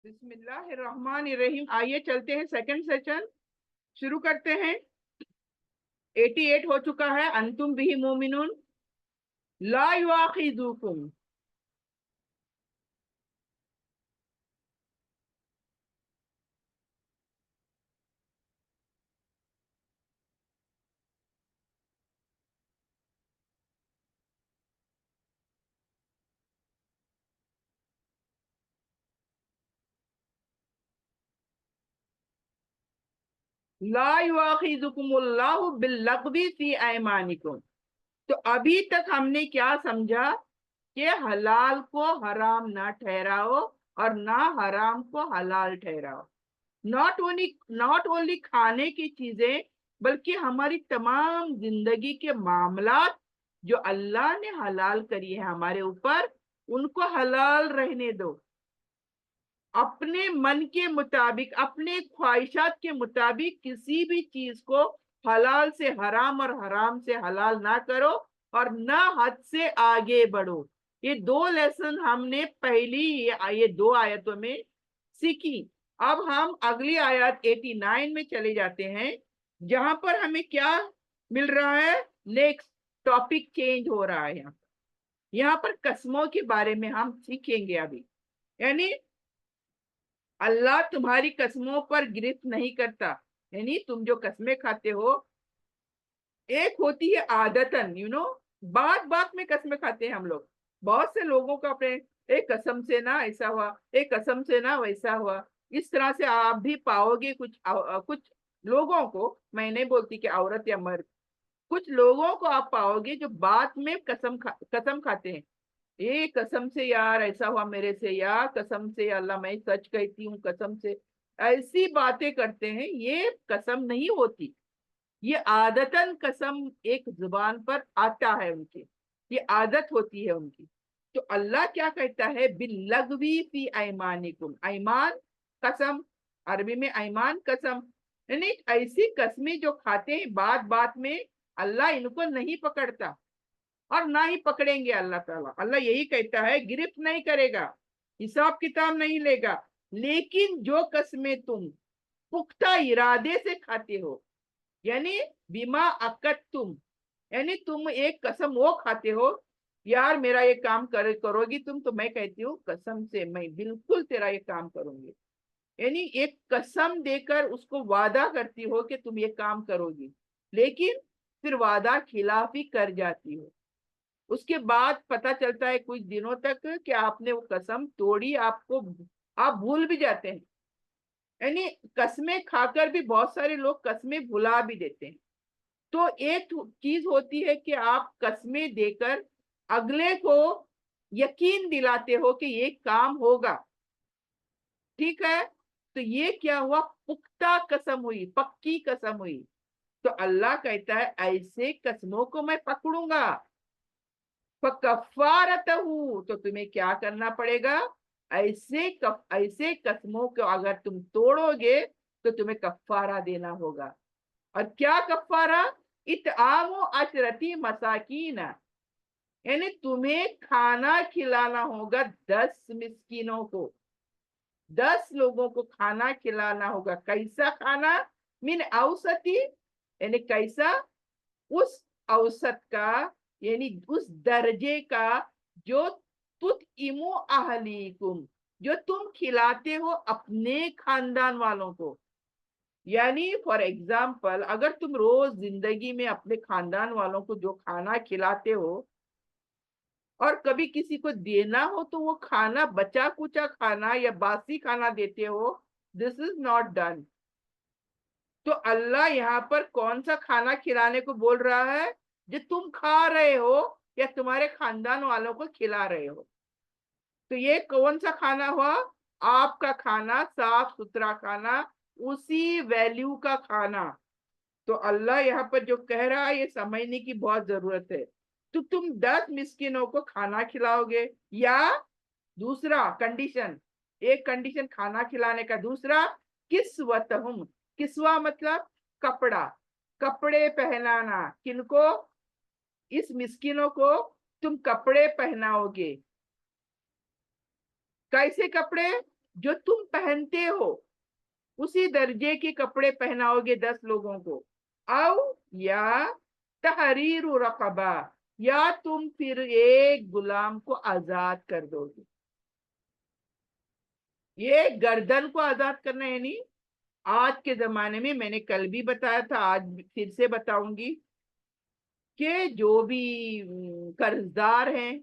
बिस्मिल्लाहिर्रहमानिर्रहीम। आइए चलते हैं, सेकंड सेशन शुरू करते हैं। 88 हो चुका है। अंतुम बिही मोमिनुन ला युआखिजुकुम। ला युआखिजुकुमुल्लाहु बिल्लग़वी फी ऐमानिकुम। तो अभी तक हमने क्या समझा कि हलाल को हराम ना ठहराओ और ना हराम को हलाल ठहराओ। नॉट ओनली खाने की चीजें, बल्कि हमारी तमाम जिंदगी के मामलात जो अल्लाह ने हलाल करी है हमारे ऊपर, उनको हलाल रहने दो। अपने मन के मुताबिक, अपने ख्वाहिशात के मुताबिक किसी भी चीज को हलाल से हराम और हराम से हलाल ना करो और ना हद से आगे बढ़ो। ये दो लेसन हमने पहली ये दो आयतों में सीखी। अब हम अगली आयत 89 में चले जाते हैं, जहां पर हमें क्या मिल रहा है। नेक्स्ट टॉपिक चेंज हो रहा है। यहाँ पर कसमों के बारे में हम सीखेंगे अभी। यानी अल्लाह तुम्हारी कसमों पर गिरफ्त नहीं करता। यानी तुम जो कसमें खाते हो, एक होती है आदतन, बात बात में कसमें खाते हैं हम लोग। बहुत से लोगों का अपने, एक कसम से ना ऐसा हुआ, एक कसम से ना वैसा हुआ। इस तरह से आप भी पाओगे कुछ लोगों को। मैं नहीं बोलती कि औरत या मर्द, कुछ लोगों को आप पाओगे जो बात में कसम खाते हैं। ये कसम से यार ऐसा हुआ मेरे से, यार कसम से अल्लाह मैं सच कहती हूँ, कसम से ऐसी बातें करते हैं। ये कसम नहीं होती, ये आदतन कसम एक जुबान पर आता है उनके, ये आदत होती है उनकी। तो अल्लाह क्या कहता है, बिल्लग़वी फी ऐमानिकुम। ऐमान कसम, अरबी में ऐमान कसम। यानी ऐसी कसमें जो खाते हैं बात बात में, अल्लाह इनको नहीं पकड़ता और ना ही पकड़ेंगे अल्लाह ताला। अल्लाह यही कहता है, गिरफ्त नहीं करेगा, हिसाब किताब नहीं लेगा। लेकिन जो कसमें तुम पुख्ता इरादे से खाते हो, यानी बिमा अकद तुम, यानी तुम एक कसम वो खाते हो, यार मेरा ये काम करोगी तुम, तो मैं कहती हूँ कसम से मैं बिल्कुल तेरा ये काम करूंगी। यानी एक कसम देकर उसको वादा करती हो कि तुम ये काम करोगी, लेकिन फिर वादा खिलाफी कर जाती हो। उसके बाद पता चलता है कुछ दिनों तक कि आपने वो कसम तोड़ी, आप भूल भी जाते हैं। यानी कसमें खाकर भी बहुत सारे लोग कसमें भुला भी देते हैं। तो एक चीज होती है कि आप कसमें देकर अगले को यकीन दिलाते हो कि ये काम होगा, ठीक है। तो ये क्या हुआ, पुख्ता कसम हुई, पक्की कसम हुई। तो अल्लाह कहता है ऐसे कसमों को मैं पकड़ूंगा। फकफ्फारतहू, तो तुम्हें क्या करना पड़ेगा, ऐसे कसमों को अगर तुम तोड़ोगे तो तुम्हें कफ्फारा देना होगा। और क्या कफ्फारा, इतआमु अशरती मसाकीना, यानी तुम्हें खाना खिलाना होगा 10 मिस्कीनों को, 10 लोगों को खाना खिलाना होगा। कैसा खाना, मिन औसती, यानी कैसा, उस औसत का, यानी उस दर्जे का जो तुत इमो अहलीकुम, जो तुम खिलाते हो अपने खानदान वालों को। यानी फॉर एग्जाम्पल, अगर तुम रोज जिंदगी में अपने खानदान वालों को जो खाना खिलाते हो और कभी किसी को देना हो तो वो खाना बचा कुचा खाना या बासी खाना देते हो, दिस इज नॉट डन। तो अल्लाह यहाँ पर कौन सा खाना खिलाने को बोल रहा है, जो तुम खा रहे हो या तुम्हारे खानदान वालों को खिला रहे हो। तो ये कौन सा खाना हुआ, आपका खाना, साफ सुथरा खाना, उसी वैल्यू का खाना। तो अल्लाह यहाँ पर जो कह रहा है ये समझने की बहुत जरूरत है। तो तुम 10 मिस्किनों को खाना खिलाओगे, या दूसरा कंडीशन, एक कंडीशन खाना खिलाने का, दूसरा किस्वतहुम, किस्वा मतलब कपड़ा, कपड़े पहनाना। किनको, इस मिस्किनों को तुम कपड़े पहनाओगे। कैसे कपड़े, जो तुम पहनते हो उसी दर्जे के कपड़े पहनाओगे 10 लोगों को, औ या तहरीरु रकबा, या तुम फिर एक गुलाम को आजाद कर दोगे। ये गर्दन को आजाद करना यानी आज के जमाने में, मैंने कल भी बताया था, आज फिर से बताऊंगी, कि जो भी कर्जदार हैं,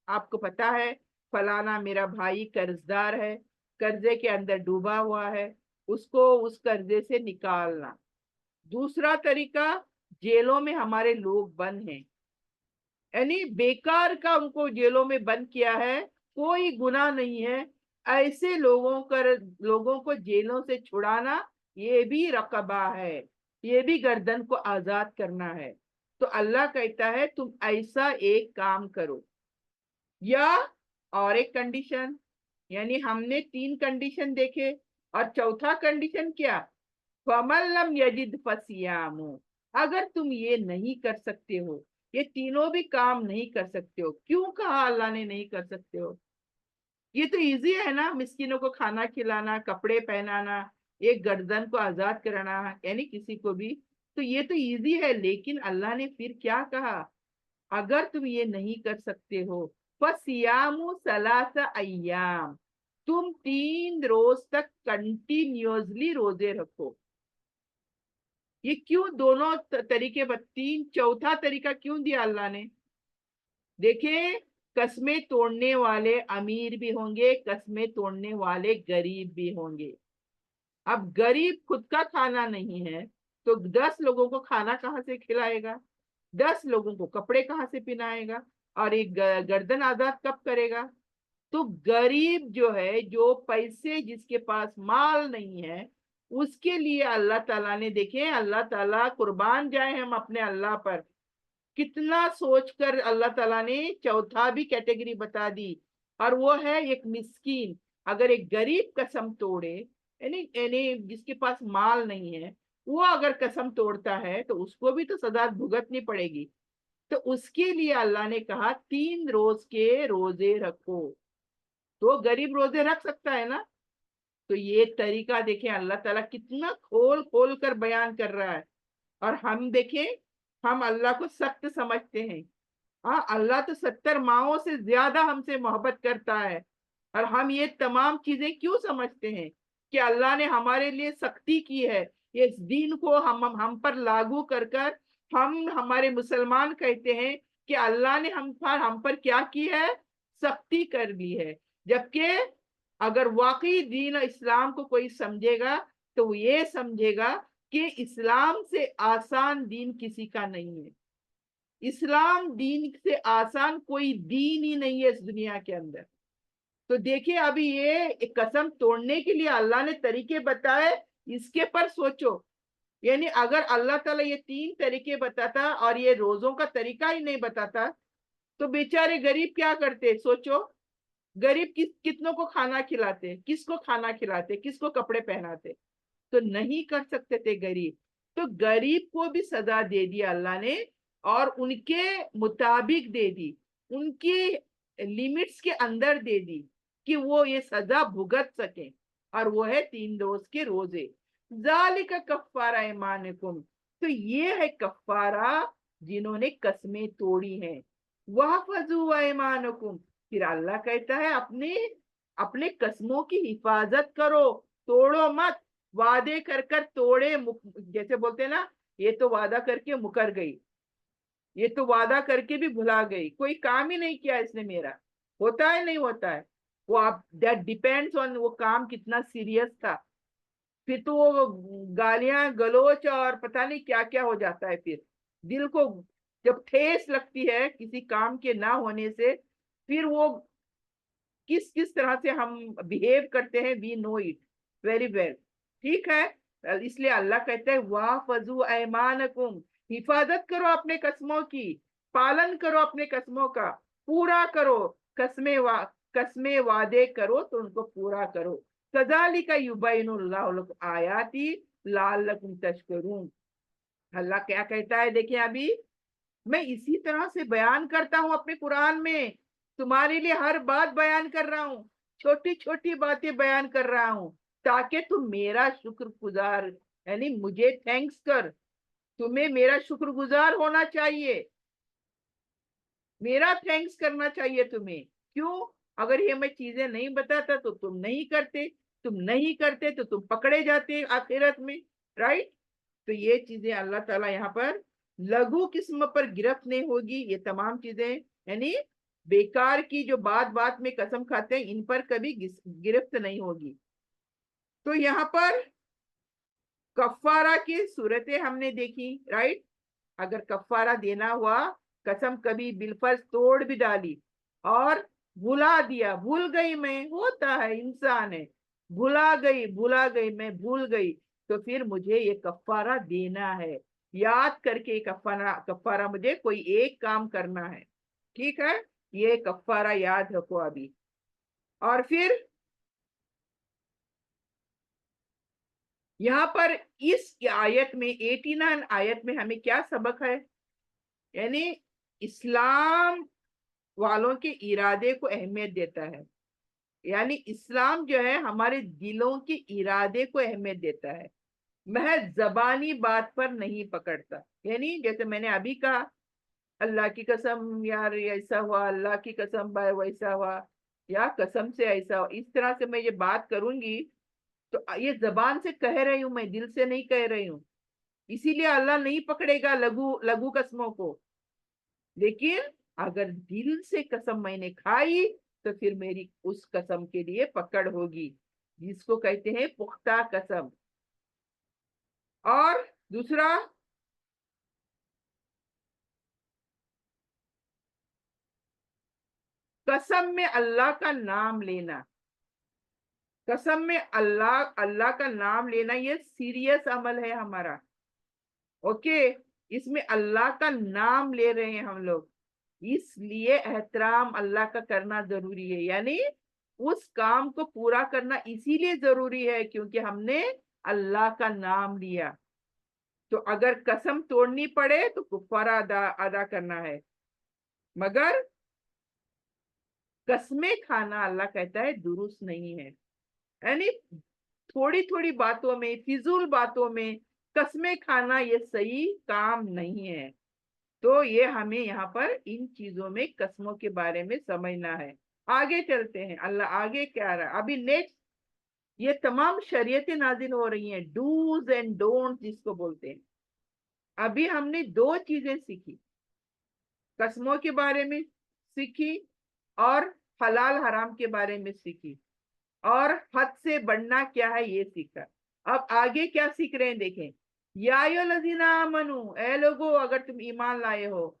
आपको पता है फलाना मेरा भाई कर्जदार है, कर्जे के अंदर डूबा हुआ है, उसको उस कर्जे से निकालना। दूसरा तरीका, जेलों में हमारे लोग बंद हैं, यानी बेकार का उनको जेलों में बंद किया है, कोई गुनाह नहीं है, ऐसे लोगों को जेलों से छुड़ाना, ये भी रकबा है, ये भी गर्दन को आजाद करना है। तो अल्लाह कहता है तुम ऐसा एक काम करो। या और एक कंडीशन, यानी हमने 3 कंडीशन देखे, और चौथा कंडीशन क्या, फमन लम यजिद फसियामु, अगर तुम ये नहीं कर सकते हो, ये तीनों भी काम नहीं कर सकते हो, क्यों कहा अल्लाह ने नहीं कर सकते हो? ये तो इजी है ना, मिस्किनों को खाना खिलाना, कपड़े पहनाना, एक गर्दन को आजाद कराना, यानी किसी को भी, तो ये तो इजी है। लेकिन अल्लाह ने फिर क्या कहा, अगर तुम ये नहीं कर सकते हो, फसियामु सलासा अय्याम, तुम 3 रोज तक कंटिन्यूअसली रोजे रखो। ये क्यों दोनों तरीके, 3, चौथा तरीका क्यों दिया अल्लाह ने? देखिए, कस्में तोड़ने वाले अमीर भी होंगे, कस्में तोड़ने वाले गरीब भी होंगे। अब गरीब खुद का खाना नहीं है, तो 10 लोगों को खाना कहाँ से खिलाएगा, 10 लोगों को कपड़े कहाँ से पहनाएगा, और एक गर्दन आजाद कब करेगा? तो गरीब जो है, जो पैसे जिसके पास माल नहीं है, उसके लिए अल्लाह ताला ने, देखे अल्लाह ताला, कुर्बान जाए हम अपने अल्लाह पर, कितना सोचकर अल्लाह ताला ने चौथा भी कैटेगरी बता दी, और वो है एक मिस्कीन। अगर एक गरीब कसम तोड़े, यानी यानी जिसके पास माल नहीं है, वो अगर कसम तोड़ता है तो उसको भी तो सजा भुगतनी पड़ेगी। तो उसके लिए अल्लाह ने कहा 3 रोज के रोजे रखो। तो गरीब रोजे रख सकता है ना? तो ये तरीका देखें, अल्लाह ताला कितना खोल खोल कर बयान कर रहा है। और हम देखें, हम अल्लाह को सख्त समझते हैं। हाँ, अल्लाह तो 70 माओं से ज्यादा हमसे मोहब्बत करता है, और हम ये तमाम चीजें क्यों समझते हैं कि अल्लाह ने हमारे लिए सख्ती की है, ये इस दीन को हम पर लागू कर कर हम हमारे मुसलमान कहते हैं कि अल्लाह ने हम पर क्या की है, सख्ती कर दी है। जबकि अगर वाकई दीन इस्लाम को कोई समझेगा, तो वो ये समझेगा कि इस्लाम से आसान दीन किसी का नहीं है। इस्लाम दीन से आसान कोई दीन ही नहीं है इस दुनिया के अंदर। तो देखिए, अभी ये एक कसम तोड़ने के लिए अल्लाह ने तरीके बताए, इसके पर सोचो। यानी अगर अल्लाह ताला ये 3 तरीके बताता और ये रोजों का तरीका ही नहीं बताता, तो बेचारे गरीब क्या करते, सोचो। गरीब कितनों को खाना खिलाते, किसको खाना खिलाते, किसको कपड़े पहनाते? तो नहीं कर सकते थे गरीब। तो गरीब को भी सजा दे दी अल्लाह ने, और उनके मुताबिक दे दी, उनकी लिमिट्स के अंदर दे दी, कि वो ये सजा भुगत सके। और वो है 3 रोज के रोजे। जालिका कफ्फारा ऐमानिकुम, तो ये है कफ्फारा जिन्होंने कस्में तोड़ी हैं। वहफजू ऐमानकुम, फिर अल्लाह कहता है अपने अपने कस्मों की हिफाजत करो, तोड़ो मत। वादे कर कर तोड़े, जैसे बोलते हैं ना, ये तो वादा करके मुकर गई, ये तो वादा करके भी भुला गई, कोई काम ही नहीं किया इसने मेरा। होता है नहीं होता है? वो आप, दैट डिपेंड्स ऑन वो काम कितना सीरियस था। फिर तो वो गालियां गलोच और पता नहीं क्या क्या हो जाता है। फिर दिल को जब ठेस लगती है किसी काम के ना होने से, फिर वो किस किस तरह से हम बिहेव करते हैं, we know it very well. ठीक है, इसलिए अल्लाह कहते हैं वाह फजू ऐमानकुम, हिफाजत करो अपने कस्मों की, पालन करो अपने कस्मों का, पूरा करो। कसमें वादे करो तो उनको पूरा करो। कज़ालिका युबैनुल्लाहु लकुम आयाती लअल्लकुम तशकुरून। अल्लाह क्या कहता है, देखिए अभी मैं इसी तरह से बयान करता हूं अपने कुरान में, तुम्हारे लिए हर बात बयान कर रहा हूं। छोटी छोटी बातें बयान कर रहा हूं ताकि तुम मेरा शुक्रगुजार, यानी मुझे थैंक्स कर। तुम्हें मेरा शुक्रगुजार होना चाहिए, मेरा थैंक्स करना चाहिए तुम्हें। क्यों? अगर ये मैं चीजें नहीं बताता तो तुम नहीं करते, तुम नहीं करते तो तुम पकड़े जाते आखिरत में, राइट? तो ये चीजें अल्लाह ताला यहाँ पर लघु किस्म पर गिरफ्त नहीं होगी, ये तमाम चीजें, यानी बेकार की जो बात बात में कसम खाते हैं इन पर कभी गिरफ्त नहीं होगी। तो यहाँ पर कफारा की सूरतें हमने देखी, राइट? अगर कफारा देना हुआ, कसम कभी बिलफर्ज तोड़ भी डाली और भुला दिया, भूल गई मैं, होता है, इंसान है, भुला गई मैं, भूल गई, तो फिर मुझे ये कफारा देना है। याद करके कफारा कफारा मुझे कोई एक काम करना है, ठीक है? ये कफारा याद रखो अभी। और फिर यहाँ पर इस आयत में 89 आयत में हमें क्या सबक है? यानी इस्लाम वालों के इरादे को अहमियत देता है, यानी इस्लाम जो है हमारे दिलों के इरादे को अहमियत देता है, महज जबानी बात पर नहीं पकड़ता। यानी जैसे मैंने अभी कहा, अल्लाह की कसम यार ऐसा हुआ, अल्लाह की कसम भाई वैसा हुआ, या कसम से ऐसा हुआ, इस तरह से मैं ये बात करूंगी तो ये जबान से कह रही हूं, मैं दिल से नहीं कह रही हूँ, इसीलिए अल्लाह नहीं पकड़ेगा लघु लघु कसमों को। लेकिन अगर दिल से कसम मैंने खाई तो फिर मेरी उस कसम के लिए पकड़ होगी, जिसको कहते हैं पुख्ता कसम। और दूसरा, कसम में अल्लाह का नाम लेना, कसम में अल्लाह अल्लाह का नाम लेना ये सीरियस अमल है हमारा, ओके? इसमें अल्लाह का नाम ले रहे हैं हम लोग, इसलिए एहतराम अल्लाह का करना जरूरी है, यानी उस काम को पूरा करना इसीलिए जरूरी है क्योंकि हमने अल्लाह का नाम लिया। तो अगर कसम तोड़नी पड़े तो कुफारा अदा अदा करना है, मगर कसमें खाना अल्लाह कहता है दुरुस्त नहीं है। यानी थोड़ी थोड़ी बातों में, फिजूल बातों में कसमें खाना ये सही काम नहीं है। तो ये हमें यहाँ पर इन चीजों में कसमों के बारे में समझना है। आगे चलते हैं, अल्लाह आगे क्या रहा अभी नेक्स्ट। ये तमाम शरीयतें नाजिल हो रही हैं, डूज एंड डोंट जिसको बोलते हैं। अभी हमने दो चीजें सीखी, कसमों के बारे में सीखी और हलाल हराम के बारे में सीखी, और हद से बढ़ना क्या है ये सीखा। अब आगे क्या सीख रहे हैं देखें। या लजीना आमनू, ए लोगो अगर तुम ईमान लाए हो,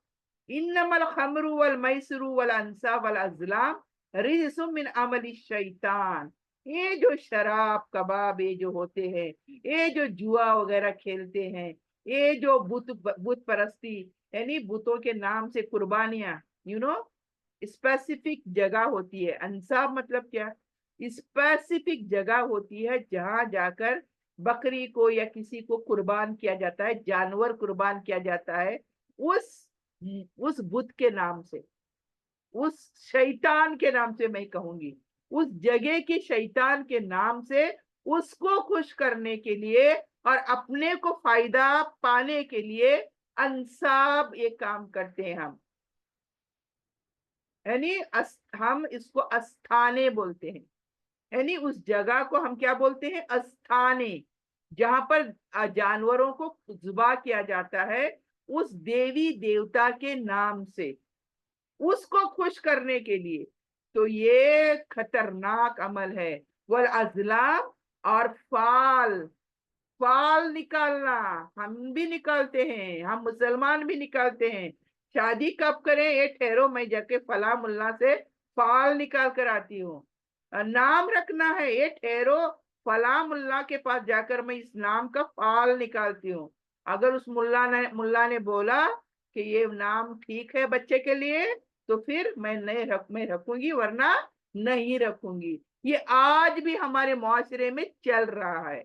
इन्नमल खमरु वल मैसरु वल अंसाब वल अज़लाम रिजसुम मिन अमलि शैतान। ये जो शराब कबाब ये जो होते हैं, ये जो जुआ वगैरह खेलते हैं, ये जो बुत परस्ती, यानी बुतों के नाम से कुर्बानियां, यू नो, स्पेसिफिक जगह होती है। अंसाब मतलब क्या? स्पेसिफिक जगह होती है जहां जाकर बकरी को या किसी को कुर्बान किया जाता है, जानवर कुर्बान किया जाता है उस उस बुत के नाम से, उस शैतान के नाम से मैं कहूंगी, उस जगह के शैतान के नाम से, उसको खुश करने के लिए और अपने को फायदा पाने के लिए अंसाब ये काम करते हैं हम। यानी हम इसको अस्थाने बोलते हैं, यानी उस जगह को हम क्या बोलते हैं? अस्थाने, जहां पर जानवरों को जुबा किया जाता है उस देवी देवता के नाम से, उसको खुश करने के लिए। तो ये खतरनाक अमल है। वल अजलाम, और फाल, फाल निकालना, हम भी निकालते हैं, हम मुसलमान भी निकालते हैं। शादी कब करें? ये ठहरो, मैं जाके फला मुल्ला से फाल निकाल कर आती हूँ। नाम रखना है, ये ठहरो, फला मुल्ला के पास जाकर मैं इस नाम का फाल निकालती हूँ। अगर उस मुल्ला ने बोला कि ये नाम ठीक है बच्चे के लिए तो फिर मैं रखूंगी, वरना नहीं रखूंगी। ये आज भी हमारे मुआशरे में चल रहा है,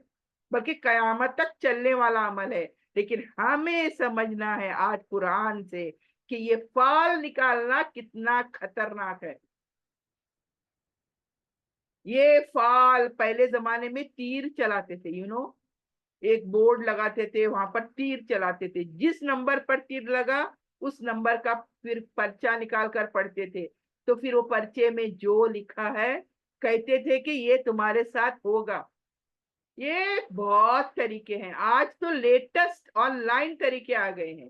बल्कि कयामत तक चलने वाला अमल है। लेकिन हमें समझना है आज कुरान से कि ये फाल निकालना कितना खतरनाक है। ये फाल, पहले जमाने में तीर चलाते थे, एक बोर्ड लगाते थे, वहां पर तीर चलाते थे, जिस नंबर पर तीर लगा उस नंबर का फिर पर्चा निकाल कर पढ़ते थे। तो फिर वो पर्चे में जो लिखा है कहते थे कि ये तुम्हारे साथ होगा। ये बहुत तरीके हैं, आज तो लेटेस्ट ऑनलाइन तरीके आ गए हैं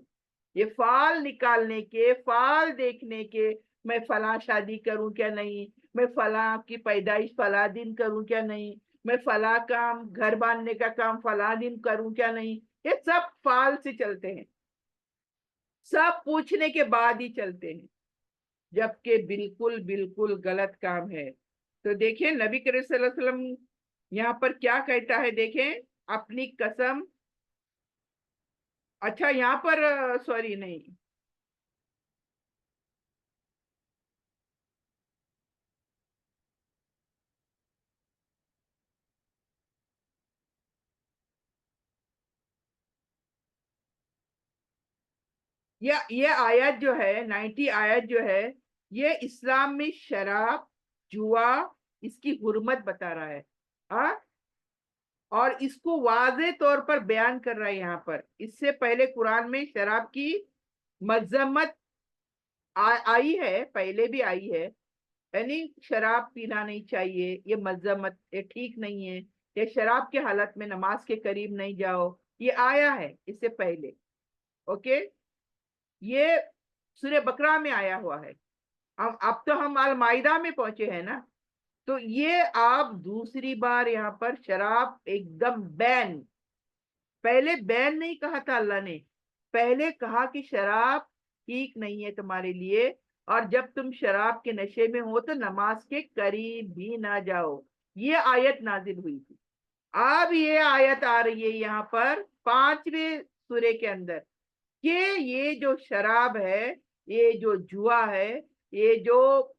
ये फाल निकालने के, फाल देखने के। मैं फला शादी करूं क्या नहीं, मैं फला की पैदाइश फला दिन करूं क्या नहीं, मैं फला काम घर बांधने का काम फला दिन करूं क्या नहीं, ये सब फाल से चलते हैं, सब पूछने के बाद ही चलते हैं, जबकि बिल्कुल बिल्कुल गलत काम है। तो देखें नबी करीम सल्लल्लाहु अलैहि वसल्लम यहाँ पर क्या कहता है, देखें, अपनी कसम। अच्छा यहाँ पर सॉरी नहीं, ये आयत जो है 90 आयत जो है, ये इस्लाम में शराब, जुआ, इसकी हुर्मत बता रहा है। हाँ, और इसको वाज़े तौर पर बयान कर रहा है यहाँ पर। इससे पहले कुरान में शराब की मजम्मत आई है, पहले भी आई है, यानी शराब पीना नहीं चाहिए, ये मजम्मत, ये ठीक नहीं है, ये शराब के हालत में नमाज के करीब नहीं जाओ, ये आया है इससे पहले। ओके, ये सूरह बकरा में आया हुआ है। अब तो हम अल माइदा में पहुंचे हैं ना। तो ये आप दूसरी बार यहाँ पर शराब एकदम बैन, पहले बैन नहीं कहा था अल्लाह ने, पहले कहा कि शराब ठीक नहीं है तुम्हारे लिए, और जब तुम शराब के नशे में हो तो नमाज के करीब भी ना जाओ। ये आयत नाजिल हुई थी। अब ये आयत आ रही है यहाँ पर 5वें सूरे के अंदर, कि ये जो शराब है, ये जो जुआ है, ये जो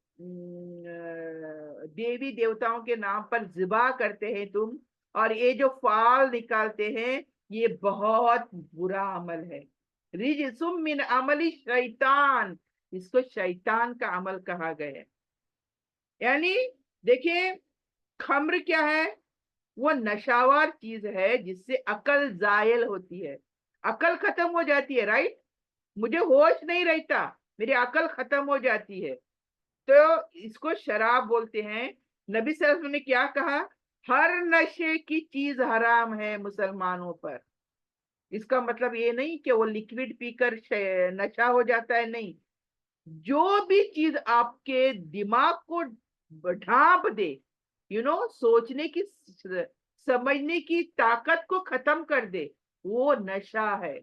देवी देवताओं के नाम पर जिबा करते हैं तुम, और ये जो फाल निकालते हैं, ये बहुत बुरा अमल है। रिजसुम मिन अमली शैतान, इसको शैतान का अमल कहा गया है। यानी देखिए, खम्र क्या है, वो नशावर चीज है जिससे अकल जायल होती है, अकल खत्म हो जाती है, राइट। मुझे होश नहीं रहता, मेरी अकल खत्म हो जाती है, तो इसको शराब बोलते हैं। नबी सल्लल्लाहु अलैहि वसल्लम ने क्या कहा, हर नशे की चीज हराम है मुसलमानों पर। इसका मतलब ये नहीं कि वो लिक्विड पीकर नशा हो जाता है, नहीं। जो भी चीज आपके दिमाग को ढांप दे, सोचने की, समझने की ताकत को खत्म कर दे, वो नशा है।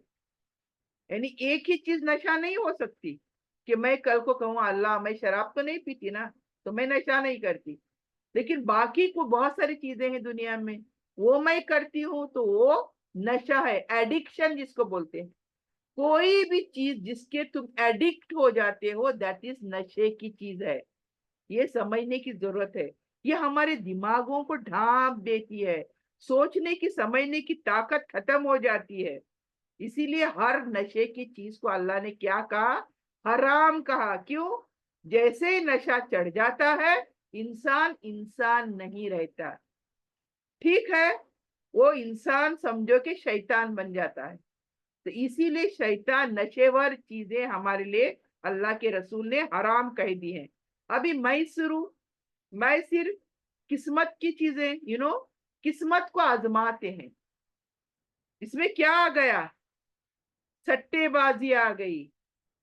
यानी एक ही चीज नशा नहीं हो सकती, कि मैं कल को कहूँ अल्लाह मैं शराब तो नहीं पीती ना, तो मैं नशा नहीं करती, लेकिन बाकी को बहुत सारी चीजें हैं दुनिया में, वो मैं करती हूँ, तो वो नशा है, एडिक्शन जिसको बोलते हैं। कोई भी चीज जिसके तुम एडिक्ट हो जाते हो, दैट इज नशे की चीज है। ये समझने की जरूरत है। ये हमारे दिमागों को ढांप देती है, सोचने की समझने की ताकत खत्म हो जाती है। इसीलिए हर नशे की चीज को अल्लाह ने क्या कहा, हराम कहा। क्यों? जैसे ही नशा चढ़ जाता है, इंसान इंसान नहीं रहता। ठीक है, वो इंसान समझो कि शैतान बन जाता है। तो इसीलिए शैतान, नशेवर चीजें हमारे लिए अल्लाह के रसूल ने हराम कह दी हैं। अभी मैं सिर्फ किस्मत की चीजें, किस्मत को आजमाते हैं। इसमें क्या आ गया, सट्टेबाजी आ गई,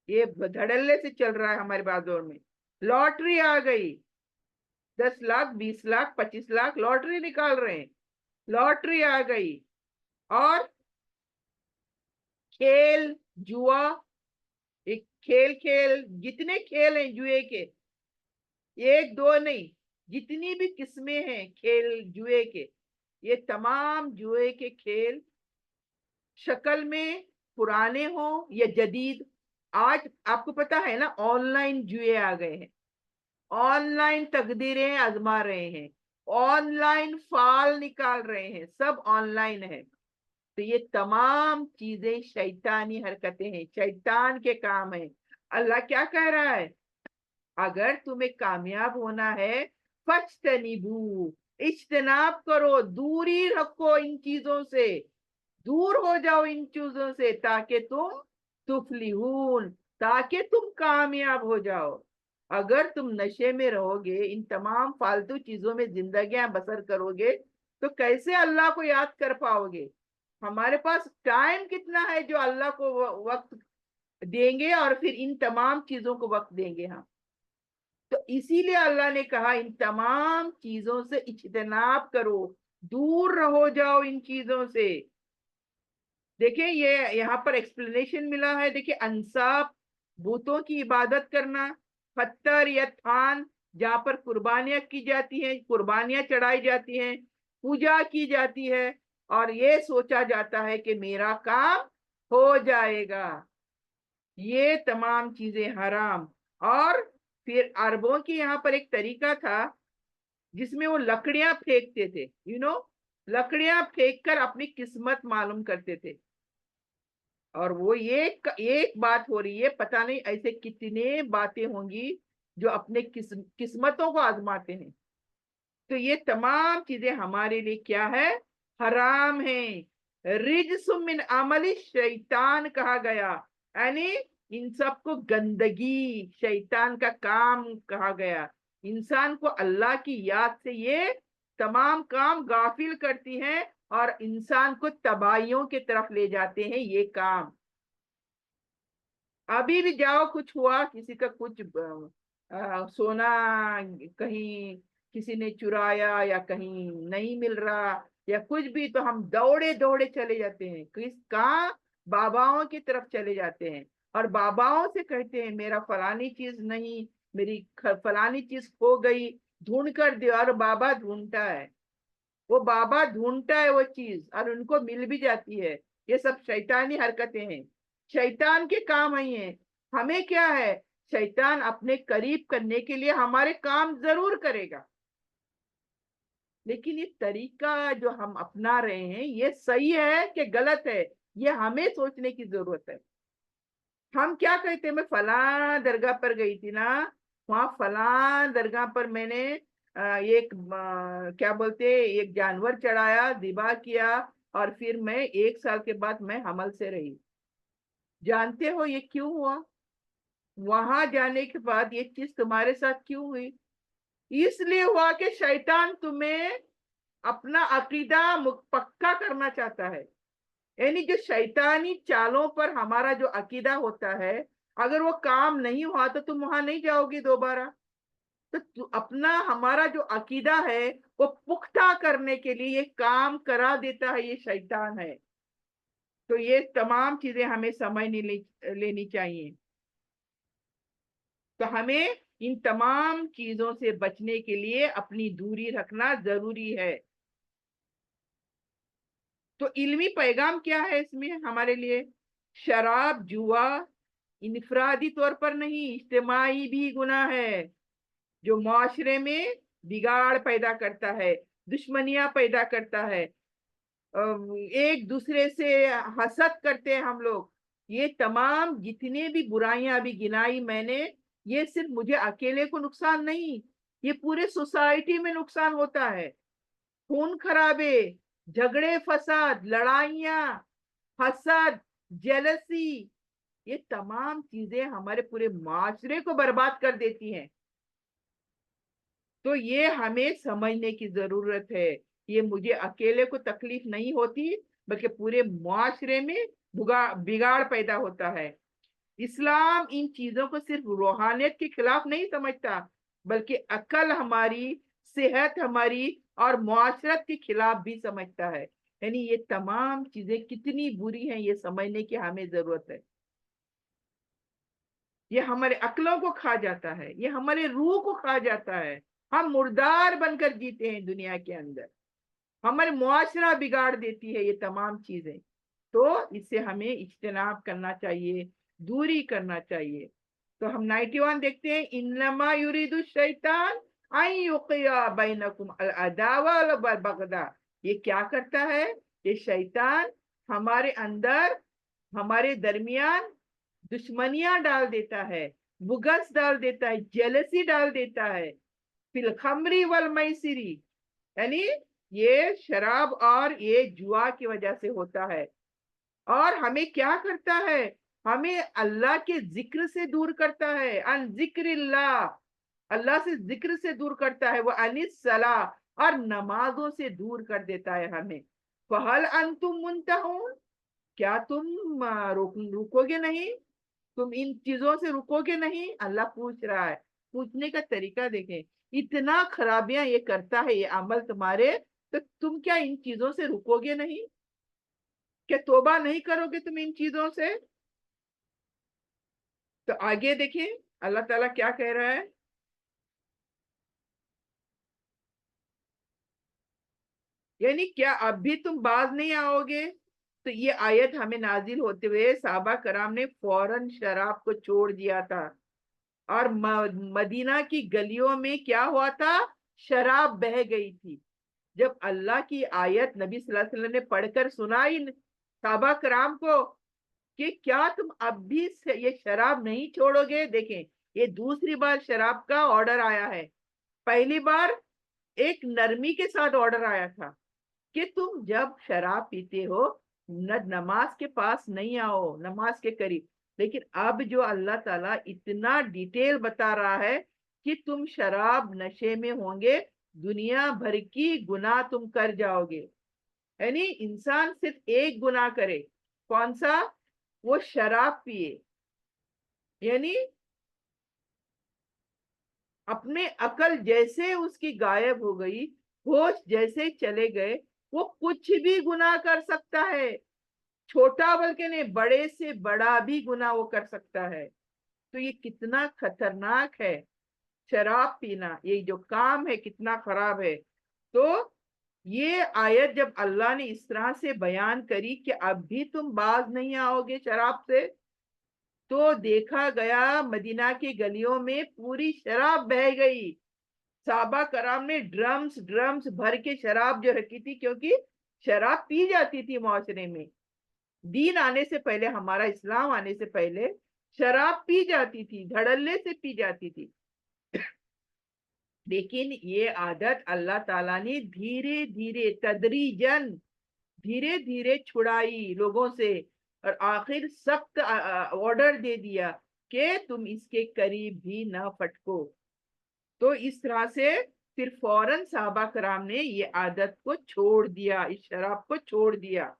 ये धड़ल्ले से चल रहा है हमारे बाजार में। लॉटरी आ गई, 10 लाख 20 लाख 25 लाख लॉटरी निकाल रहे हैं, लॉटरी आ गई। और खेल, जुआ, एक खेल खेल, जितने खेल हैं जुए के, एक दो नहीं, जितनी भी किस्में हैं खेल जुए के, ये तमाम जुए के खेल शक्ल में पुराने हो या जदीद, आज आपको पता है ना ऑनलाइन जुए आ गए हैं, ऑनलाइन तकदीरें आजमा रहे हैं, ऑनलाइन फाल निकाल रहे हैं, सब ऑनलाइन है। तो ये तमाम चीजें शैतानी हरकतें हैं, शैतान के काम है। अल्लाह क्या कह रहा है, अगर तुम्हें कामयाब होना है फज्तनिबू, इज्तनाब करो, दूरी रखो इन चीजों से, दूर हो जाओ इन चीजों से, ताकि तुम तुफलिहून, ताकि तुम कामयाब हो जाओ। अगर तुम नशे में रहोगे, इन तमाम फालतू चीजों में जिंदगियां बसर करोगे, तो कैसे अल्लाह को याद कर पाओगे? हमारे पास टाइम कितना है जो अल्लाह को वक्त देंगे, और फिर इन तमाम चीजों को वक्त देंगे हम? तो इसीलिए अल्लाह ने कहा इन तमाम चीजों से इज्तनाब करो, दूर रहो जाओ इन चीजों से। देखिए ये यहाँ पर एक्सप्लेनेशन मिला है। देखिए अंसाब, भूतों की इबादत करना, पत्थर या थान जहाँ पर कुर्बानियां की जाती हैं, कुर्बानियां चढ़ाई जाती हैं, पूजा की जाती है, और ये सोचा जाता है कि मेरा काम हो जाएगा, ये तमाम चीजें हराम। और फिर अरबों की यहाँ पर एक तरीका था जिसमें वो लकड़ियां फेंकते थे, लकड़ियां फेंक कर अपनी किस्मत मालूम करते थे। और वो एक बात हो रही है, पता नहीं ऐसे कितने बातें होंगी जो अपने किस्मतों को आजमाते हैं। तो ये तमाम चीजें हमारे लिए क्या है? हराम है। रिज्सुम मिन अमली शैतान कहा गया, यानी इन सबको गंदगी, शैतान का काम कहा गया। इंसान को अल्लाह की याद से ये तमाम काम गाफिल करती हैं, और इंसान को तबाहियों की तरफ ले जाते हैं ये काम। अभी भी जाओ, कुछ हुआ, किसी का कुछ सोना कहीं किसी ने चुराया, या कहीं नहीं मिल रहा, या कुछ भी, तो हम दौड़े दौड़े चले जाते हैं किस कहाँ? बाबाओं की तरफ चले जाते हैं, और बाबाओं से कहते हैं मेरा फलानी चीज नहीं, मेरी फलानी चीज खो गई, ढूंढ कर दे। और बाबा ढूंढता है, वो बाबा ढूंढता है वो चीज, और उनको मिल भी जाती है। ये सब शैतानी हरकतें हैं, शैतान के काम ही है। हमें क्या है? शैतान अपने करीब करने के लिए हमारे काम जरूर करेगा, लेकिन ये तरीका जो हम अपना रहे हैं ये सही है कि गलत है, ये हमें सोचने की जरूरत है। हम क्या कहते हैं, मैं फलां दरगाह पर गई थी ना, वहां फलां दरगाह पर मैंने क्या बोलते, एक जानवर चढ़ाया, दिबा किया, और फिर मैं 1 साल के बाद मैं हमल से रही। जानते हो ये क्यों हुआ? वहां जाने के बाद ये चीज तुम्हारे साथ क्यों हुई? इसलिए हुआ कि शैतान तुम्हें अपना अकीदा पक्का करना चाहता है। यानी जो शैतानी चालों पर हमारा जो अकीदा होता है, अगर वो काम नहीं हुआ तो तुम वहां नहीं जाओगी दोबारा। तो अपना हमारा जो अकीदा है वो पुख्ता करने के लिए ये काम करा देता है, ये शैतान है। तो ये तमाम चीजें हमें समझ लेनी चाहिए। तो हमें इन तमाम चीजों से बचने के लिए अपनी दूरी रखना जरूरी है। तो इल्मी पैगाम क्या है इसमें हमारे लिए? शराब जुआ इनफरादी तौर पर नहीं, इज्तिमाई भी गुनाह है, जो माशरे में बिगाड़ पैदा करता है, दुश्मनियां पैदा करता है, एक दूसरे से हसद करते हैं हम लोग। ये तमाम जितने भी बुराइयां अभी गिनाई मैंने, ये सिर्फ मुझे अकेले को नुकसान नहीं, ये पूरे सोसाइटी में नुकसान होता है। खून खराबे, झगड़े फसाद, लड़ाइयाँ, हसद, जेलसी, ये तमाम चीजें हमारे पूरे माशरे को बर्बाद कर देती हैं। तो ये हमें समझने की जरूरत है। ये मुझे अकेले को तकलीफ नहीं होती, बल्कि पूरे मुआशरे में बिगाड़ पैदा होता है। इस्लाम इन चीजों को सिर्फ रूहानियत के खिलाफ नहीं समझता, बल्कि अकल हमारी, सेहत हमारी और मुआशरत के खिलाफ भी समझता है। यानी ये तमाम चीजें कितनी बुरी हैं ये समझने की हमें जरूरत है। ये हमारे अक्लों को खा जाता है, ये हमारे रूह को खा जाता है। हम मुर्दार बनकर जीते हैं दुनिया के अंदर, हमारे मुआशरा बिगाड़ देती है ये तमाम चीजें। तो इससे हमें इज्तिनाब करना चाहिए, दूरी करना चाहिए। तो हम 91 देखते हैं, इन्नमा युरीदु शैतान अन युक़िया बैनकुम अल अदावा वल बगदा। ये क्या करता है? ये शैतान हमारे अंदर, हमारे दरमियान दुश्मनियां डाल देता है, बुगस डाल देता है, जेलसी डाल देता है। फिल खमरी वल मैसिरी, यानी ये शराब और ये जुआ की वजह से होता है। और हमें क्या करता है, हमें अल्लाह के जिक्र से दूर करता है, अन जिक्रिल्लाह, अल्लाह से जिक्र से दूर करता है, वो अनिस सला, और नमाजों से दूर कर देता है हमें। फहल अंतुम मुंतहून, क्या तुम रुकोगे नहीं, तुम इन चीजों से रुकोगे नहीं, अल्लाह पूछ रहा है। पूछने का तरीका देखें, इतना खराबियां ये करता है ये अमल तुम्हारे, तो तुम क्या इन चीजों से रुकोगे नहीं, क्या तौबा नहीं करोगे तुम इन चीजों से। तो आगे देखिए अल्लाह ताला क्या कह रहा है, यानी क्या अब भी तुम बाज नहीं आओगे। तो ये आयत हमें नाजिल होते हुए साहबा कराम ने फौरन शराब को छोड़ दिया था। और मदीना की गलियों में क्या हुआ था, शराब बह गई थी। जब अल्लाह की आयत नबी सल्लल्लाहु अलैहि वसल्लम ने पढ़कर सुनाई साहबा कराम को कि क्या तुम अब भी ये शराब नहीं छोड़ोगे, देखें ये दूसरी बार शराब का ऑर्डर आया है। पहली बार एक नरमी के साथ ऑर्डर आया था कि तुम जब शराब पीते हो नमाज के पास नहीं आओ, नमाज के करीब। लेकिन अब जो अल्लाह ताला इतना डिटेल बता रहा है कि तुम शराब नशे में होंगे, दुनिया भर की गुनाह तुम कर जाओगे। यानी इंसान सिर्फ एक गुनाह करे, कौन सा, वो शराब पिए, यानी अपने अकल जैसे उसकी गायब हो गई, होश जैसे चले गए, वो कुछ भी गुनाह कर सकता है, छोटा बल्कि नहीं, बड़े से बड़ा भी गुनाह वो कर सकता है। तो ये कितना खतरनाक है, शराब पीना, ये जो काम है कितना खराब है। तो ये आयत जब अल्लाह ने इस तरह से बयान करी कि अब भी तुम बाज नहीं आओगे शराब से, तो देखा गया मदीना की गलियों में पूरी शराब बह गई। साहबा कराम ने ड्रम्स ड्रम्स भर के शराब जो रखी थी, क्योंकि शराब पी जाती थी माशरे में, दीन आने से पहले, हमारा इस्लाम आने से पहले शराब पी जाती थी, धड़ल्ले से पी जाती थी। लेकिन ये आदत अल्लाह ताला ने धीरे धीरे तदरीजन, धीरे धीरे छुड़ाई लोगों से, और आखिर सख्त ऑर्डर दे दिया कि तुम इसके करीब भी ना फटको। तो इस तरह से फिर फौरन साहबा कराम ने ये आदत को छोड़ दिया, इस शराब को छोड़ दिया।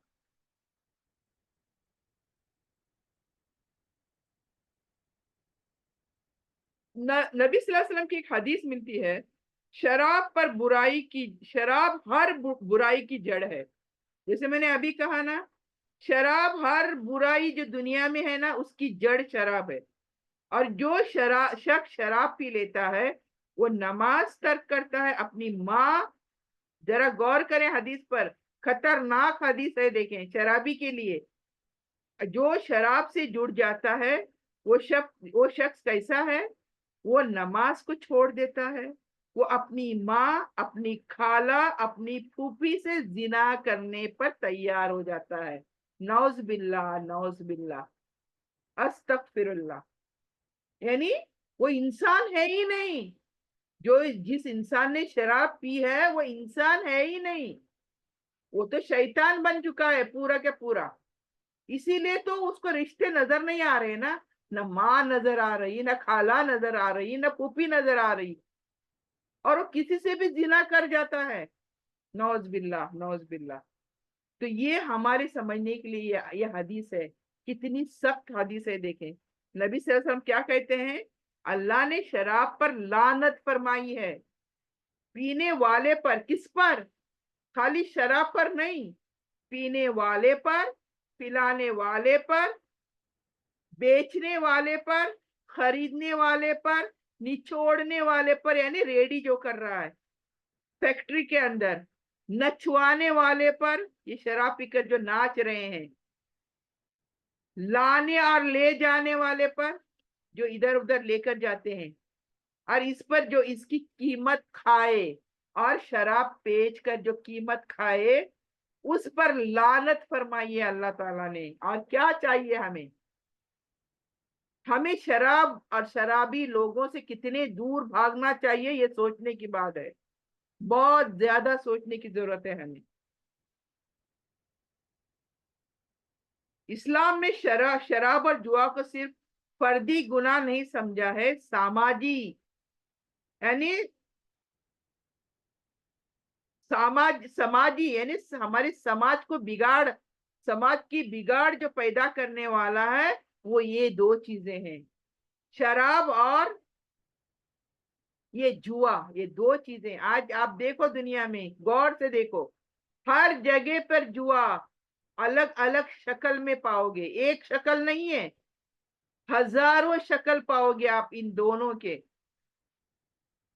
नबी सल्लल्लाहु अलैहि वसल्लम की एक हदीस मिलती है, शराब पर बुराई की, शराब हर बुराई की जड़ है। जैसे मैंने अभी कहा ना, शराब हर बुराई जो दुनिया में है ना, उसकी जड़ शराब है। और जो शख्स शराब पी लेता है, वो नमाज तर्क करता है, अपनी माँ, जरा गौर करें हदीस पर, खतरनाक हदीस है, देखें शराबी के लिए। जो शराब से जुड़ जाता है, वो शख्स कैसा है, वो नमाज को छोड़ देता है, वो अपनी माँ, अपनी खाला, अपनी फूफी से जिना करने पर तैयार हो जाता है। नौज बिल्ला, नौज बिल्ला, अस्तगफिरुल्लाह। यानी वो इंसान है ही नहीं, जो जिस इंसान ने शराब पी है वो इंसान है ही नहीं, वो तो शैतान बन चुका है पूरा के पूरा। इसीलिए तो उसको रिश्ते नजर नहीं आ रहे ना, न माँ नजर आ रही, न खाला नजर आ रही, न फूफी नजर आ रही, और वो किसी से भी जिना कर जाता है। नौज बिल्ला, नौज बिल्ला। तो ये हमारे समझने के लिए ये हदीस है, कितनी सख्त हदीस है। देखें नबी सल्लल्लाहु अलैहि वसल्लम क्या कहते हैं, अल्लाह ने शराब पर लानत फरमाई है, पीने वाले पर, किस पर, खाली शराब पर नहीं, पीने वाले पर, पिलाने वाले पर, बेचने वाले पर, खरीदने वाले पर, निचोड़ने वाले पर, यानी रेडी जो कर रहा है फैक्ट्री के अंदर, नचवाने वाले पर, ये शराब पीकर जो नाच रहे हैं, लाने और ले जाने वाले पर, जो इधर उधर लेकर जाते हैं, और इस पर जो इसकी कीमत खाए, और शराब बेच कर जो कीमत खाए, उस पर लानत फरमाई है अल्लाह ताला ने। और क्या चाहिए हमें, हमें शराब और शराबी लोगों से कितने दूर भागना चाहिए, ये सोचने की बात है। बहुत ज्यादा सोचने की जरूरत है हमें। इस्लाम में शराब और जुआ को सिर्फ फर्दी गुनाह नहीं समझा है, सामाजी, यानी समाजी, यानी हमारे समाज को बिगाड़, समाज की बिगाड़ जो पैदा करने वाला है, वो ये दो चीजें हैं, शराब और ये जुआ। ये दो चीजें आज आप देखो दुनिया में, गौर से देखो, हर जगह पर जुआ, अलग अलग शक्ल में पाओगे, एक शक्ल नहीं है, हजारों शक्ल पाओगे आप इन दोनों के।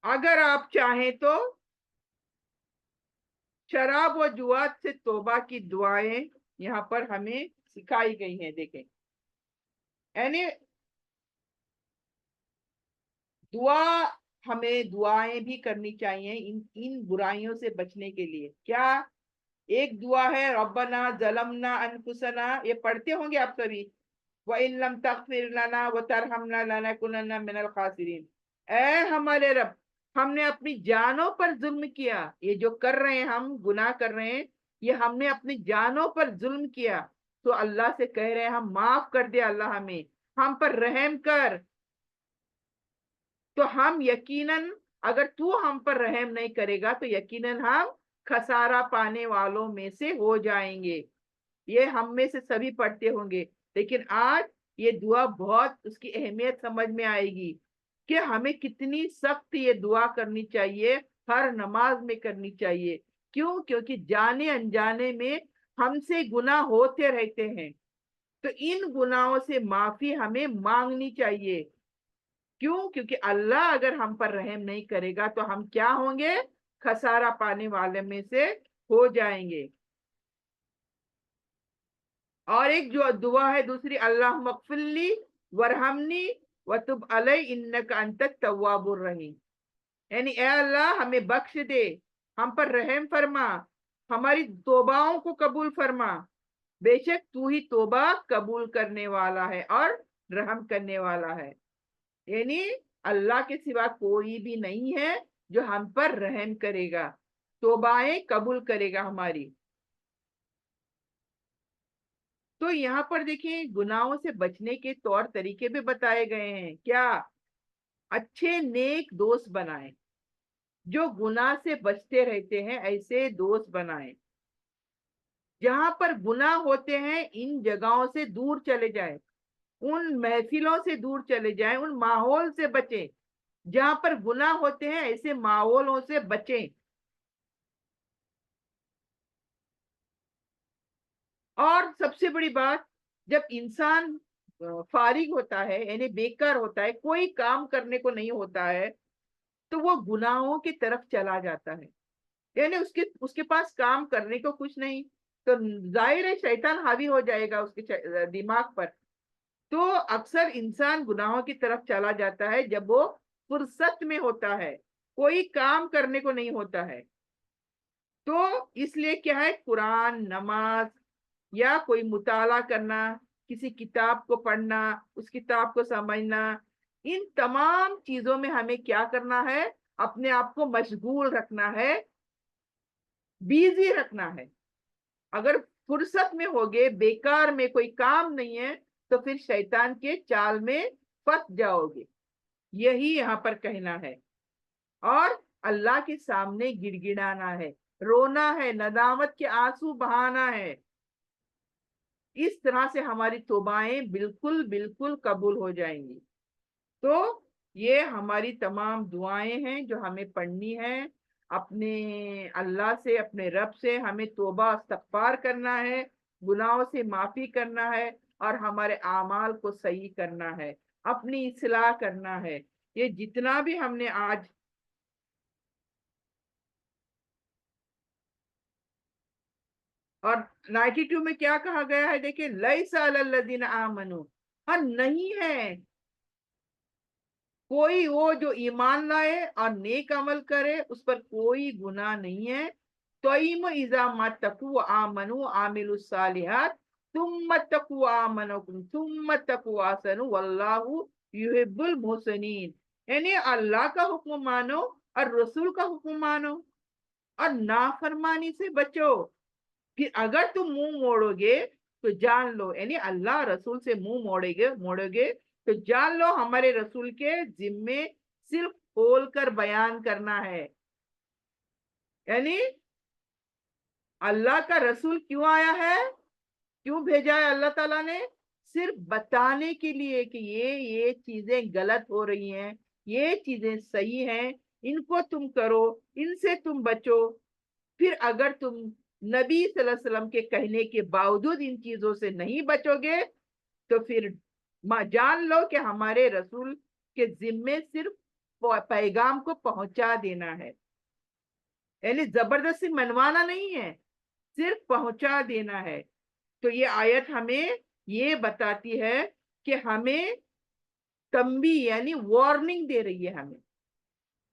अगर आप चाहें तो शराब और जुआ से तौबा की दुआएं यहाँ पर हमें सिखाई गई हैं, देखें, यानी दुआ, हमें दुआएं भी करनी चाहिए इन इन बुराइयों से बचने के लिए। क्या? एक दुआ है, रब्बना ज़लमना अनफुसना, ये पढ़ते होंगे आप सभी, व इन लम तगफिर लना व तरहमना लनकुनन्ना मिनल खासिरीन। ऐ हमारे रब, हमने अपनी जानों पर जुल्म किया, ये जो कर रहे हैं हम, गुनाह कर रहे हैं, ये हमने अपनी जानों पर जुल्म किया, तो अल्लाह से कह रहे हैं हम, माफ कर दे अल्लाह, हमें, हम पर रहम कर। तो हम यकीनन, अगर तू हम पर रहम नहीं करेगा तो यकीनन हम खसारा पाने वालों में से हो जाएंगे। ये हम में से सभी पढ़ते होंगे, लेकिन आज ये दुआ बहुत उसकी अहमियत समझ में आएगी कि हमें कितनी सख्त ये दुआ करनी चाहिए, हर नमाज में करनी चाहिए। क्यों? क्योंकि जाने अनजाने में हमसे गुनाह होते रहते हैं, तो इन गुनाहों से माफी हमें मांगनी चाहिए। क्यों? क्योंकि अल्लाह अगर हम पर रहम नहीं करेगा तो हम क्या होंगे? खसारा पाने वाले में से हो जाएंगे। और एक जो दुआ है दूसरी, अल्लाह मगफिरली वरहमनी वतुब अलई इन्नका अंतत तव्वाबुर रहीम, यानी ए अल्लाह हमें बख्श दे, हम पर रहम फरमा, हमारी तौबाओं को कबूल फरमा, बेशक तू ही तौबा कबूल करने वाला है और रहम करने वाला है। यानी अल्लाह के सिवा कोई भी नहीं है जो हम पर रहम करेगा, तौबाएं कबूल करेगा हमारी। तो यहाँ पर देखिए गुनाहों से बचने के तौर तरीके भी बताए गए हैं। क्या? अच्छे नेक दोस्त बनाएं, जो गुनाह से बचते रहते हैं ऐसे दोस्त बनाएं। जहां पर गुनाह होते हैं इन जगहों से दूर चले जाएं, उन महफिलों से दूर चले जाएं, उन माहौल से बचें। जहां पर गुनाह होते हैं ऐसे माहौलों से बचें। और सबसे बड़ी बात, जब इंसान फारिग होता है, यानी बेकार होता है, कोई काम करने को नहीं होता है, तो वो गुनाहों की तरफ चला जाता है, यानी उसके उसके पास काम करने को कुछ नहीं, तो जाहिर है शैतान हावी हो जाएगा उसके दिमाग पर। तो अक्सर इंसान गुनाहों की तरफ चला जाता है जब वो फुर्सत में होता है, कोई काम करने को नहीं होता है। तो इसलिए क्या है, कुरान, नमाज या कोई मुताला करना, किसी किताब को पढ़ना, उस किताब को समझना, इन तमाम चीजों में हमें क्या करना है? अपने आप को मशगूल रखना है, बिजी रखना है। अगर फुर्सत में होगे, बेकार में कोई काम नहीं है, तो फिर शैतान के चाल में फंस जाओगे, यही यहाँ पर कहना है। और अल्लाह के सामने गिड़गिड़ाना है, रोना है, नदामत के आंसू बहाना है। इस तरह से हमारी तौबाएं बिल्कुल बिल्कुल कबूल हो जाएंगी। तो ये हमारी तमाम दुआएं हैं जो हमें पढ़नी है, अपने अल्लाह से, अपने रब से हमें तौबा इस्तगफार करना है, गुनाहों से माफी करना है, और हमारे आमाल को सही करना है, अपनी इस्लाह करना है। ये जितना भी हमने आज, और 92 में क्या कहा गया है, देखिए, लैसा अलल्लज़ीना आमनू, और नहीं है कोई वो जो ईमान लाए और नेक अमल करे, उस पर कोई गुनाह नहीं है। तोइम इजा मातकू आमनु आमिलु सालिहात ثم اتقوا آمنکم ثم اتقوا احسنوا واللہ یحب المحسنین، یعنی اللہ کا حکم مانو اور رسول کا حکم مانو اور نافرمانی سے بچو. پھر اگر تم منہ موڑو گے تو جان لو، یعنی اللہ رسول سے منہ موڑو گے تو جان لو ہمارے رسول کے ذمے صرف کھول کر بیان کرنا ہے. یعنی اللہ کا رسول کیوں آیا ہے، کیوں بھیجا ہے اللہ تعالیٰ نے؟ صرف بتانے کے لیے کہ یہ چیزیں غلط ہو رہی ہیں، یہ چیزیں صحیح ہیں، ان کو تم کرو، ان سے تم بچو. پھر اگر تم نبی صلی اللہ علیہ وسلم کے کہنے کے باوجود ان چیزوں سے نہیں بچو گے تو پھر جان لو کہ ہمارے رسول کے ذمے صرف پیغام کو پہنچا دینا ہے، یعنی زبردستی منوانا نہیں ہے، صرف پہنچا دینا ہے. تو یہ آیت ہمیں یہ بتاتی ہے کہ ہمیں تنبیہ یعنی وارننگ دے رہی ہے ہمیں.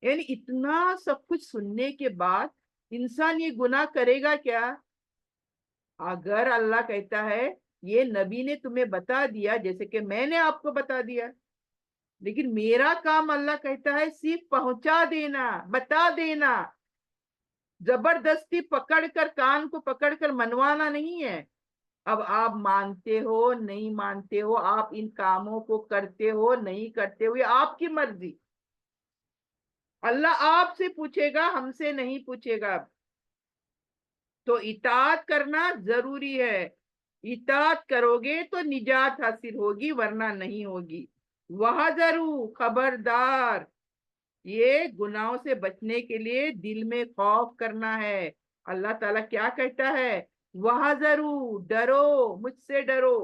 یعنی اتنا سب کچھ سننے کے بعد انسان یہ گناہ کرے گا کیا؟ اگر اللہ کہتا ہے یہ نبی نے تمہیں بتا دیا جیسے کہ میں نے آپ کو بتا دیا، لیکن میرا کام اللہ کہتا ہے صرف پہنچا دینا، بتا دینا، زبردستی پکڑ کر کان کو پکڑ کر منوانا نہیں ہے. اب آپ مانتے ہو نہیں مانتے ہو، آپ ان کاموں کو کرتے ہو نہیں کرتے ہو، یہ آپ کی مرضی. اللہ آپ سے پوچھے گا، ہم سے نہیں پوچھے گا. تو اطاعت کرنا ضروری ہے، اطاعت کرو گے تو نجات حاصل ہوگی ورنہ نہیں ہوگی. وَحَذَرُوا، خبردار، یہ گناہوں سے بچنے کے لیے دل میں خوف کرنا ہے. اللہ تعالیٰ کیا کہتا ہے؟ وَحَذَرُوا، ڈرو، مجھ سے ڈرو.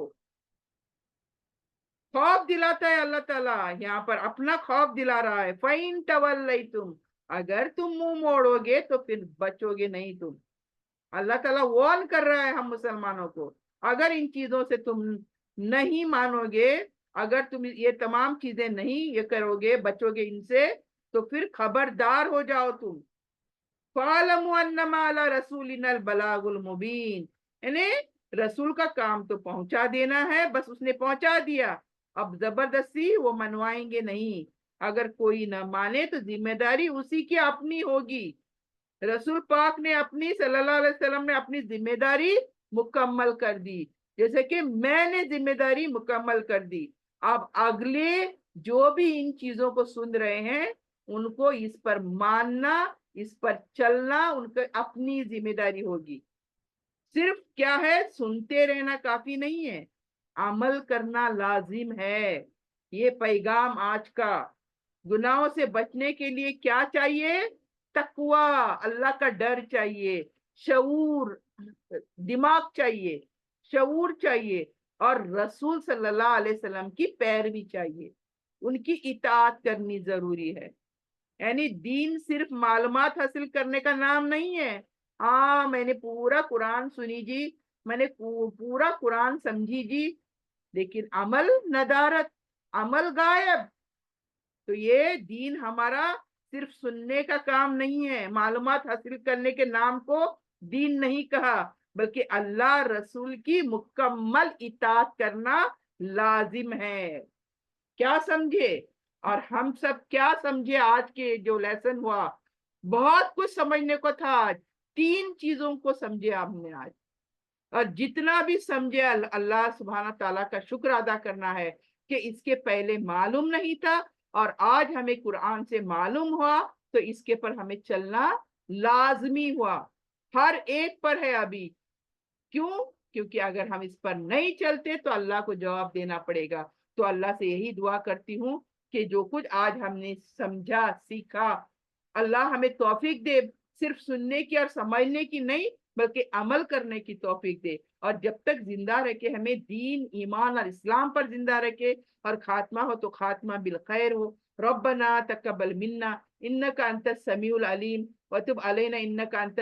خوف دلاتا ہے اللہ تعالیٰ، یہاں پر اپنا خوف دلا رہا ہے. فَإِن تَوَلَّيْتُمْ، اگر تم منہ موڑو گے تو پھر بچو گے نہیں تم. اللہ تعالیٰ وارن کر رہا ہے ہم مسلمانوں کو، اگر ان چیزوں سے تم نہیں مانو گے، اگر تم یہ تمام چیزیں نہیں یہ کرو گے، بچو گے ان سے، تو پھر خبردار ہو جاؤ تم. فَاعْلَمُوا أَنَّمَا عَلَى رَسُولِنَا الْبَلَاغُ الْمُبِينُ، یعنی رسول کا کام تو پہنچا دینا ہے، بس اس نے پہنچا دیا، اب زبردستی وہ منوائیں گے نہیں. اگر کوئی نہ مانے تو ذمہ داری اسی کی اپنی ہوگی. رسول پاک نے اپنی صلی اللہ علیہ وسلم نے اپنی ذمہ داری مکمل کر دی، جیسے کہ میں نے ذمہ داری مکمل کر دی. اب اگلے جو بھی ان چیزوں کو سن رہے ہیں ان کو اس پر ماننا، اس پر چلنا ان کی اپنی ذمہ داری ہوگی. صرف کیا ہے، سنتے رہنا کافی نہیں ہے، عمل کرنا لازم ہے. یہ پیغام آج کا. گناہوں سے بچنے کے لیے کیا چاہیے؟ تقوی، اللہ کا ڈر چاہیے، شعور، دماغ چاہیے، شعور چاہیے، اور رسول صلی اللہ علیہ وسلم کی پیروی چاہیے، ان کی اطاعت کرنی ضروری ہے. یعنی دین صرف معلومات حاصل کرنے کا نام نہیں ہے. ہاں میں نے پورا قرآن سنی جی، میں نے پورا قرآن سمجھی جی، لیکن عمل ندارت، عمل غائب. تو یہ دین ہمارا صرف سننے کا کام نہیں ہے، معلومات حاصل کرنے کے نام کو دین نہیں کہا، بلکہ اللہ رسول کی مکمل اطاعت کرنا لازم ہے. کیا سمجھے؟ اور ہم سب کیا سمجھے؟ آج کے جو لیسن ہوا بہت کچھ سمجھنے کو تھا، آج 3 چیزوں کو سمجھے ہم نے آج، اور جتنا بھی سمجھے اللہ سبحانہ تعالیٰ کا شکر ادا کرنا ہے کہ اس کے پہلے معلوم نہیں تھا اور آج ہمیں قرآن سے معلوم ہوا تو اس کے پر ہمیں چلنا لازمی ہوا. ہر ایک پر ہے ابھی. کیوں؟ کیونکہ اگر ہم اس پر نہیں چلتے تو اللہ کو جواب دینا پڑے گا. تو اللہ سے یہی دعا کرتی ہوں کہ جو کچھ آج ہم نے سمجھا سیکھا، اللہ ہمیں توفیق دے، صرف سننے کی اور سمجھنے کی نہیں بلکہ عمل کرنے کی توفیق دے. اور جب تک زندہ رکھے ہمیں دین، ایمان اور اسلام پر زندہ رکھے، اور خاتمہ ہو تو خاتمہ بالخیر ہو. ربنا تقبل منا انک انت السمیع العلیم وتب علینا انک انت